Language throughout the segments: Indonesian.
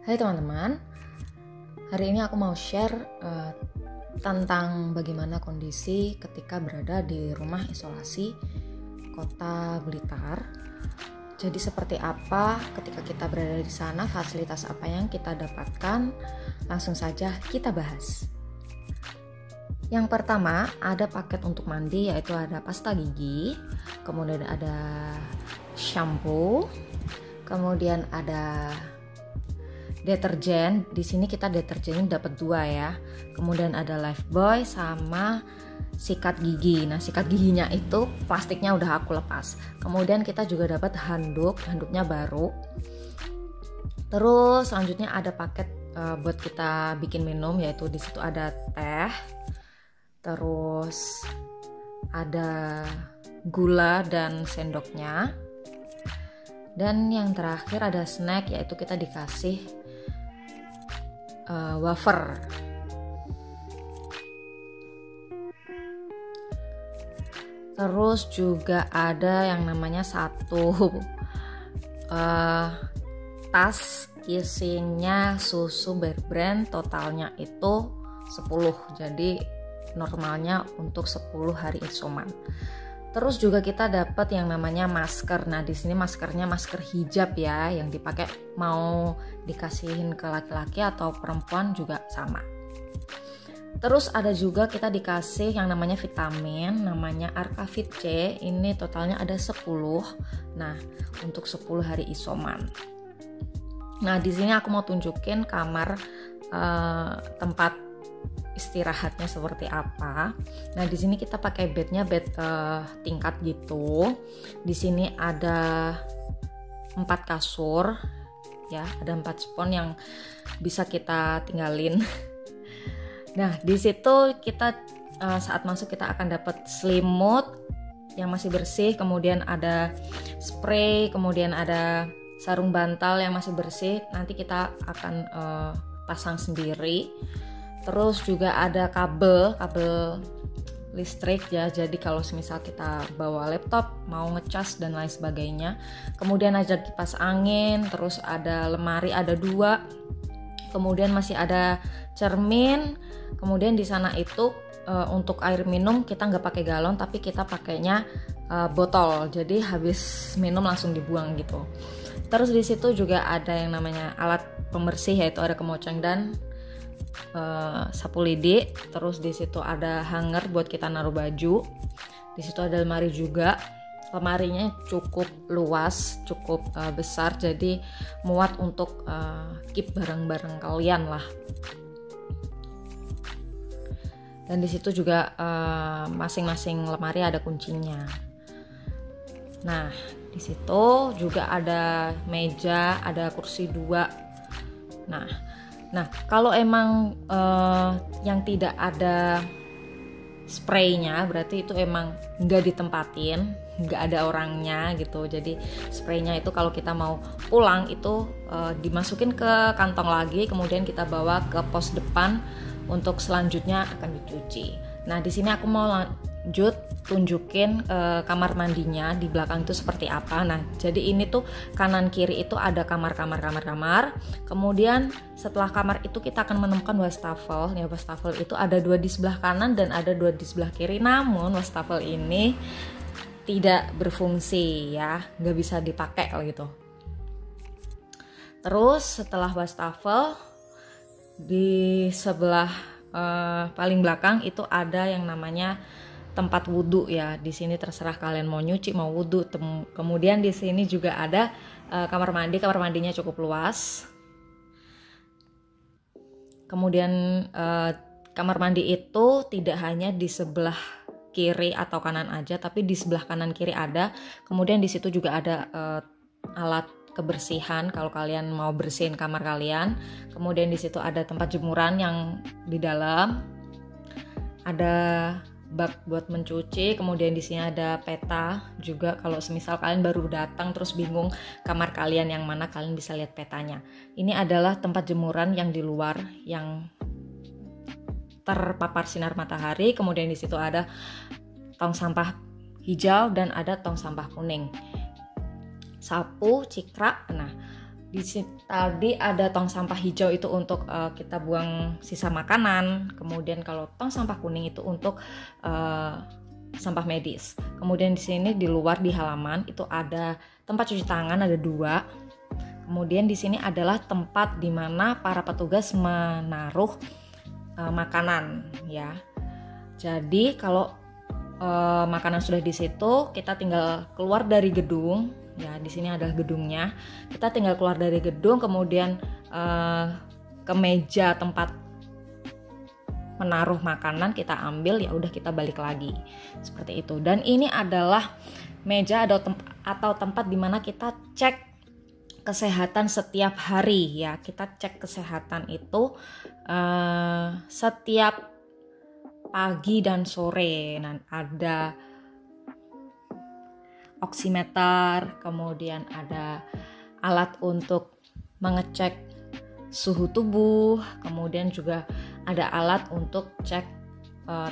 Hai teman-teman, hari ini aku mau share tentang bagaimana kondisi ketika berada di rumah isolasi Kota Blitar. Jadi seperti apa ketika kita berada di sana, fasilitas apa yang kita dapatkan, langsung saja kita bahas. Yang pertama ada paket untuk mandi, yaitu ada pasta gigi, kemudian ada shampoo, kemudian ada deterjen. Di sini kita deterjennya dapat 2 ya. Kemudian ada Lifebuoy sama sikat gigi. Nah, sikat giginya itu plastiknya udah aku lepas. Kemudian kita juga dapat handuknya baru. Terus selanjutnya ada paket buat kita bikin minum, yaitu di situ ada teh. Terus ada gula dan sendoknya. Dan yang terakhir ada snack, yaitu kita dikasih wafer. Terus juga ada yang namanya satu tas isinya susu Bear Brand, totalnya itu 10. Jadi normalnya untuk 10 hari isoman. Terus juga kita dapat yang namanya masker. Nah, di sini maskernya masker hijab ya, yang dipakai mau dikasihin ke laki-laki atau perempuan juga sama. Terus ada juga kita dikasih yang namanya vitamin, namanya Arcavit C. Ini totalnya ada 10. Nah, untuk 10 hari isoman. Nah, di sini aku mau tunjukin kamar tempat istirahatnya seperti apa. Nah, di sini kita pakai bednya bed tingkat gitu. Di sini ada 4 kasur ya, ada 4 spons yang bisa kita tinggalin. Nah, di situ kita saat masuk kita akan dapat selimut yang masih bersih, kemudian ada spray, kemudian ada sarung bantal yang masih bersih. Nanti kita akan pasang sendiri. Terus juga ada kabel listrik ya, jadi kalau semisal kita bawa laptop mau ngecas dan lain sebagainya. Kemudian ada kipas angin, terus ada lemari ada 2, kemudian masih ada cermin. Kemudian di sana itu untuk air minum kita nggak pakai galon, tapi kita pakainya botol, jadi habis minum langsung dibuang gitu. Terus di situ juga ada yang namanya alat pembersih, yaitu ada kemoceng dan sapu lidi. Terus di situ ada hanger buat kita naruh baju. Di situ ada lemari juga. Lemarinya cukup luas, cukup besar, jadi muat untuk keep barang-barang kalian lah. Dan di situ juga masing-masing lemari ada kuncinya. Nah, di situ juga ada meja, ada kursi 2. Nah, kalau emang yang tidak ada spraynya, berarti itu emang nggak ditempatin, nggak ada orangnya gitu. Jadi spraynya itu kalau kita mau pulang itu dimasukin ke kantong lagi, kemudian kita bawa ke pos depan untuk selanjutnya akan dicuci. Nah, di sini aku mau lanjut tunjukin kamar mandinya di belakang itu seperti apa. Nah, jadi ini tuh kanan kiri itu ada kamar. Kemudian setelah kamar itu kita akan menemukan wastafel. Ya, wastafel itu ada 2 di sebelah kanan dan ada 2 di sebelah kiri. Namun wastafel ini tidak berfungsi ya, nggak bisa dipakai gitu. Terus setelah wastafel di sebelah paling belakang itu ada yang namanya tempat wudhu ya. Di sini terserah kalian mau nyuci mau wudhu. Kemudian di sini juga ada kamar mandi. Kamar mandinya cukup luas. Kemudian kamar mandi itu tidak hanya di sebelah kiri atau kanan aja, tapi di sebelah kanan kiri ada. Kemudian di situ juga ada alat kebersihan kalau kalian mau bersihin kamar kalian. Kemudian di situ ada tempat jemuran yang di dalam. Ada bak buat mencuci, kemudian di sini ada peta juga kalau semisal kalian baru datang terus bingung kamar kalian yang mana, kalian bisa lihat petanya. Ini adalah tempat jemuran yang di luar yang terpapar sinar matahari. Kemudian di situ ada tong sampah hijau dan ada tong sampah kuning. Sapu, cikrak. Nah, Tadi ada tong sampah hijau itu untuk kita buang sisa makanan. Kemudian kalau tong sampah kuning itu untuk sampah medis. Kemudian di sini di luar di halaman itu ada tempat cuci tangan, ada 2. Kemudian di sini adalah tempat di mana para petugas menaruh makanan ya. Jadi kalau makanan sudah di situ, kita tinggal keluar dari gedung. Ya, di sini adalah gedungnya. Kita tinggal keluar dari gedung, kemudian ke meja tempat menaruh makanan kita ambil, ya udah kita balik lagi. Seperti itu. Dan ini adalah meja atau tempat di mana kita cek kesehatan setiap hari ya. Kita cek kesehatan itu setiap pagi dan sore. Nah, ada oximeter, kemudian ada alat untuk mengecek suhu tubuh, kemudian juga ada alat untuk cek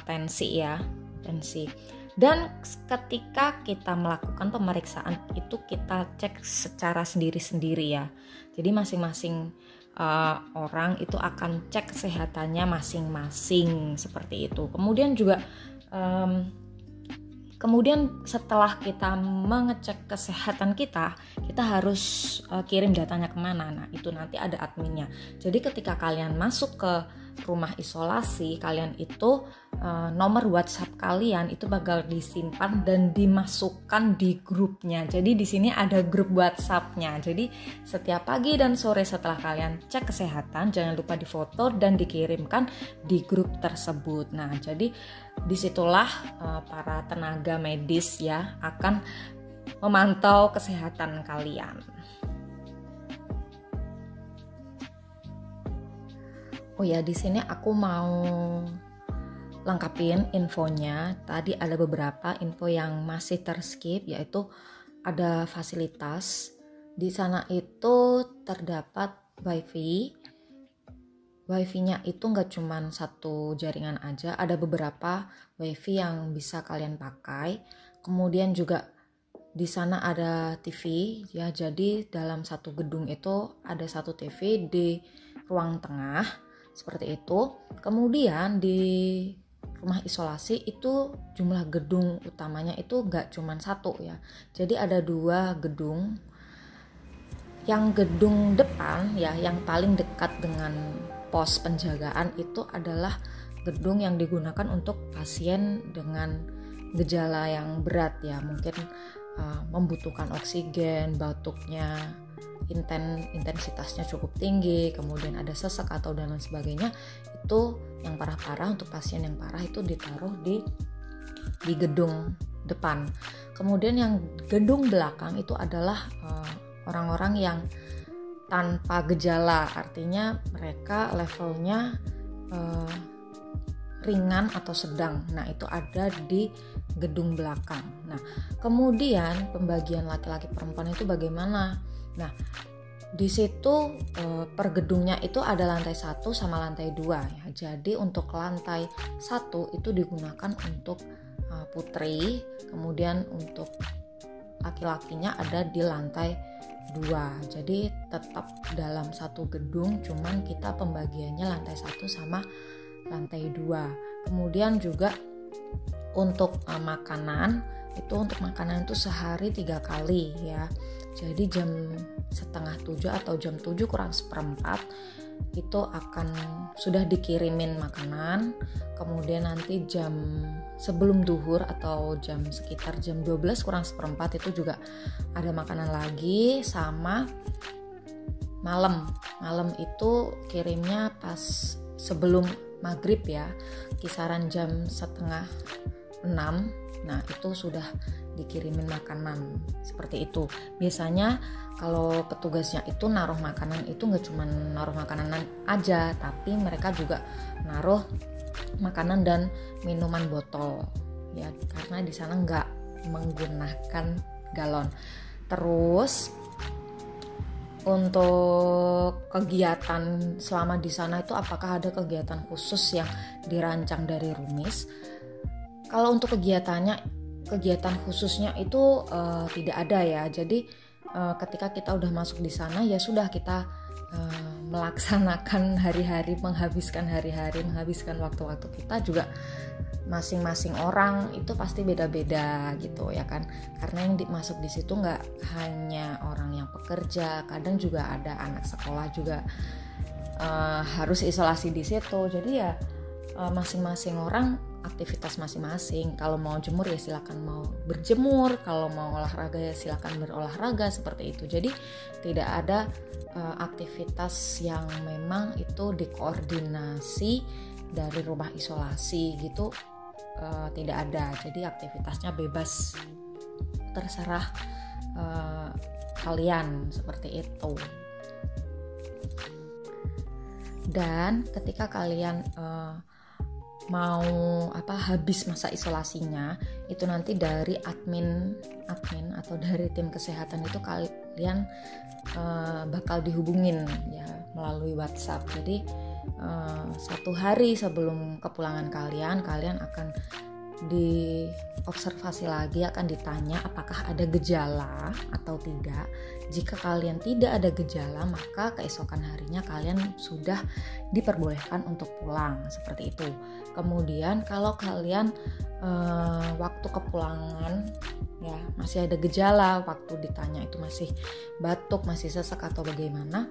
tensi ya, tensi. Dan ketika kita melakukan pemeriksaan itu kita cek secara sendiri-sendiri ya. Jadi masing-masing orang itu akan cek kesehatannya masing-masing seperti itu. Kemudian setelah kita mengecek kesehatan kita harus kirim datanya kemana. Nah itu nanti ada adminnya. Jadi ketika kalian masuk ke rumah isolasi, kalian itu nomor WhatsApp kalian itu bakal disimpan dan dimasukkan di grupnya. Jadi di sini ada grup WhatsApp-nya. Jadi setiap pagi dan sore setelah kalian cek kesehatan, jangan lupa difoto dan dikirimkan di grup tersebut. Nah, jadi disitulah para tenaga medis ya akan memantau kesehatan kalian. Oh ya, di sini aku mau lengkapin infonya. Tadi ada beberapa info yang masih terskip, yaitu ada fasilitas. Di sana itu terdapat wifi. Wifi-nya itu nggak cuma satu jaringan aja, ada beberapa wifi yang bisa kalian pakai. Kemudian juga di sana ada TV ya, jadi dalam satu gedung itu ada satu TV di ruang tengah seperti itu. Kemudian di rumah isolasi itu jumlah gedung utamanya itu nggak cuma satu ya, jadi ada 2 gedung. Yang gedung depan ya, yang paling dekat dengan pos penjagaan itu adalah gedung yang digunakan untuk pasien dengan gejala yang berat ya, mungkin membutuhkan oksigen, batuknya intensitasnya cukup tinggi, kemudian ada sesak atau dan lain sebagainya. Itu yang parah-parah, untuk pasien yang parah itu ditaruh di gedung depan. Kemudian yang gedung belakang itu adalah orang-orang yang tanpa gejala, artinya mereka levelnya ringan atau sedang. Nah, itu ada di gedung belakang. Nah, kemudian pembagian laki-laki perempuan itu bagaimana? Nah, di situ per gedungnya itu ada lantai 1 sama lantai 2 ya. Jadi untuk lantai 1 itu digunakan untuk putri, kemudian untuk laki-lakinya ada di lantai 2. Jadi tetap dalam satu gedung, cuman kita pembagiannya lantai 1 sama lantai 2. Kemudian juga untuk makanan itu sehari 3 kali ya. Jadi jam 6:30 atau jam 7 kurang seperempat itu akan sudah dikirimin makanan. Kemudian nanti jam sebelum duhur atau sekitar jam 12 kurang seperempat itu juga ada makanan lagi. Sama malam itu kirimnya pas sebelum maghrib ya, kisaran jam 5:30. Nah itu sudah dikirimin makanan seperti itu. Biasanya kalau petugasnya itu naruh makanan itu nggak cuma naruh makanan aja, tapi mereka juga naruh makanan dan minuman botol ya, karena di sana nggak menggunakan galon. Terus untuk kegiatan selama di sana itu apakah ada kegiatan khusus yang dirancang dari Rumis? Kalau untuk kegiatan khususnya itu tidak ada ya. Jadi ketika kita udah masuk di sana ya sudah kita melaksanakan hari-hari, menghabiskan waktu-waktu kita juga. Masing-masing orang itu pasti beda-beda gitu ya kan, karena yang masuk di situ nggak hanya orang yang pekerja, kadang juga ada anak sekolah juga harus isolasi di situ. Jadi ya masing-masing orang aktivitas masing-masing. Kalau mau jemur ya silakan mau berjemur, kalau mau olahraga ya silakan berolahraga, seperti itu. Jadi tidak ada aktivitas yang memang itu dikoordinasi dari rumah isolasi gitu, tidak ada. Jadi aktivitasnya bebas, terserah kalian, seperti itu. Dan ketika kalian mau habis masa isolasinya, itu nanti dari admin atau dari tim kesehatan itu kalian bakal dihubungin ya melalui WhatsApp. Jadi 1 hari sebelum kepulangan kalian akan diobservasi lagi, akan ditanya apakah ada gejala atau tidak. Jika kalian tidak ada gejala, maka keesokan harinya kalian sudah diperbolehkan untuk pulang, seperti itu. Kemudian kalau kalian waktu kepulangan ya masih ada gejala, waktu ditanya itu masih batuk, masih sesak atau bagaimana,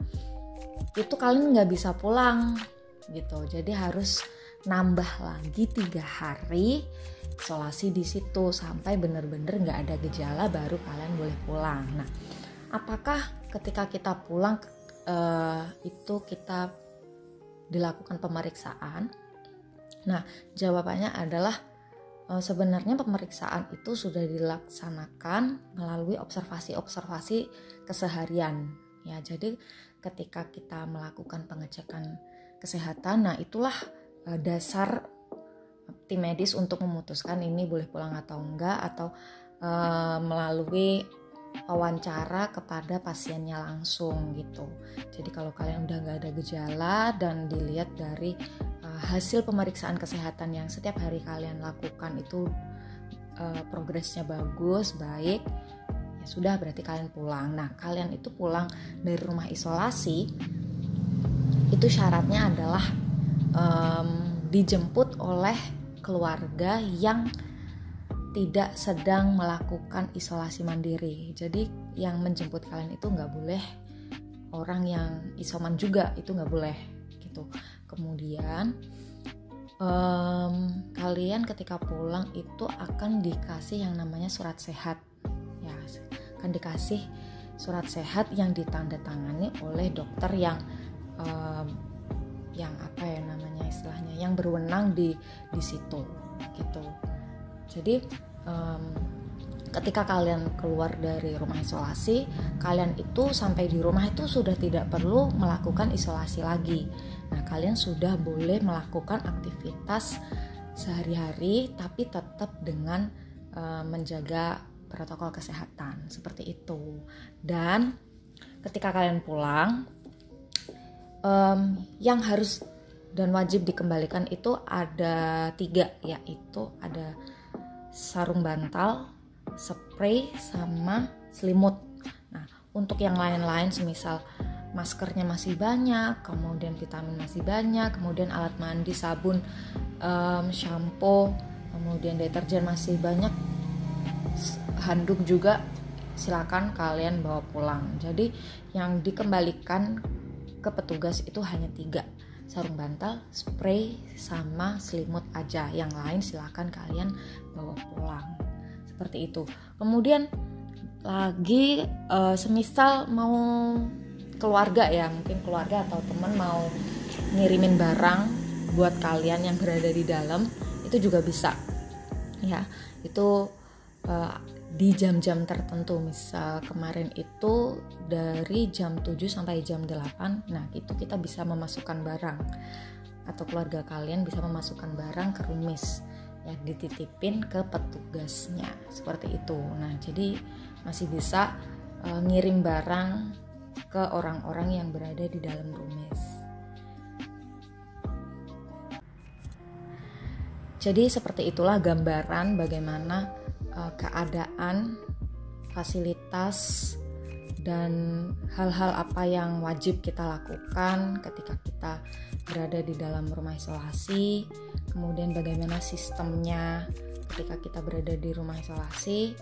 itu kalian nggak bisa pulang gitu. Jadi harus nambah lagi 3 hari isolasi di situ sampai benar-benar nggak ada gejala, baru kalian boleh pulang. Nah, apakah ketika kita pulang itu kita dilakukan pemeriksaan? Nah, jawabannya adalah sebenarnya pemeriksaan itu sudah dilaksanakan melalui observasi keseharian ya. Jadi ketika kita melakukan pengecekan kesehatan, nah itulah dasar tim medis untuk memutuskan ini boleh pulang atau enggak, atau melalui wawancara kepada pasiennya langsung gitu. Jadi kalau kalian udah nggak ada gejala dan dilihat dari hasil pemeriksaan kesehatan yang setiap hari kalian lakukan itu progresnya bagus, baik, ya sudah berarti kalian pulang. Nah, kalian itu pulang dari rumah isolasi itu syaratnya adalah dijemput oleh keluarga yang tidak sedang melakukan isolasi mandiri. Jadi yang menjemput kalian itu nggak boleh orang yang isoman juga, itu nggak boleh gitu. Kemudian kalian ketika pulang itu akan dikasih yang namanya surat sehat ya, akan dikasih surat sehat yang ditandatangani oleh dokter yang istilahnya yang berwenang di situ gitu. Jadi ketika kalian keluar dari rumah isolasi, kalian itu sampai di rumah itu sudah tidak perlu melakukan isolasi lagi. Nah, kalian sudah boleh melakukan aktivitas sehari-hari tapi tetap dengan menjaga protokol kesehatan, seperti itu. Dan ketika kalian pulang, yang harus dan wajib dikembalikan itu ada 3, yaitu ada sarung bantal, spray, sama selimut. Nah, untuk yang lain-lain semisal maskernya masih banyak, kemudian vitamin masih banyak, kemudian alat mandi, sabun, shampoo, kemudian deterjen masih banyak, handuk juga silakan kalian bawa pulang. Jadi yang dikembalikan ke petugas itu hanya 3, sarung bantal, spray, sama selimut aja. Yang lain silakan kalian bawa pulang, seperti itu. Kemudian lagi semisal mau keluarga ya, mungkin keluarga atau teman mau ngirimin barang buat kalian yang berada di dalam, itu juga bisa ya. Itu di jam-jam tertentu, misal kemarin itu dari jam 7 sampai jam 8, nah itu kita bisa memasukkan barang, atau keluarga kalian bisa memasukkan barang ke rumis ya, dititipin ke petugasnya, seperti itu. Nah, jadi masih bisa ngirim barang ke orang-orang yang berada di dalam rumis. Jadi seperti itulah gambaran bagaimana keadaan fasilitas dan hal-hal apa yang wajib kita lakukan ketika kita berada di dalam rumah isolasi, kemudian bagaimana sistemnya ketika kita berada di rumah isolasi.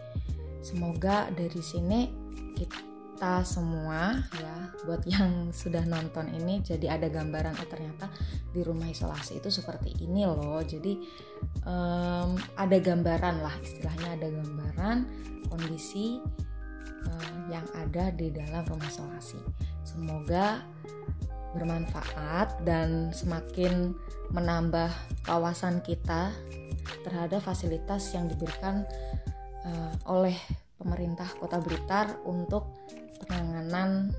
Semoga dari sini kita semua ya, buat yang sudah nonton ini jadi ada gambaran, oh ternyata di rumah isolasi itu seperti ini loh. Jadi ada gambaran lah, istilahnya ada gambaran kondisi yang ada di dalam rumah isolasi. Semoga bermanfaat dan semakin menambah wawasan kita terhadap fasilitas yang diberikan oleh pemerintah Kota Blitar untuk penanganan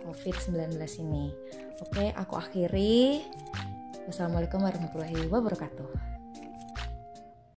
COVID-19 ini. Oke, aku akhiri. Wassalamualaikum warahmatullahi wabarakatuh.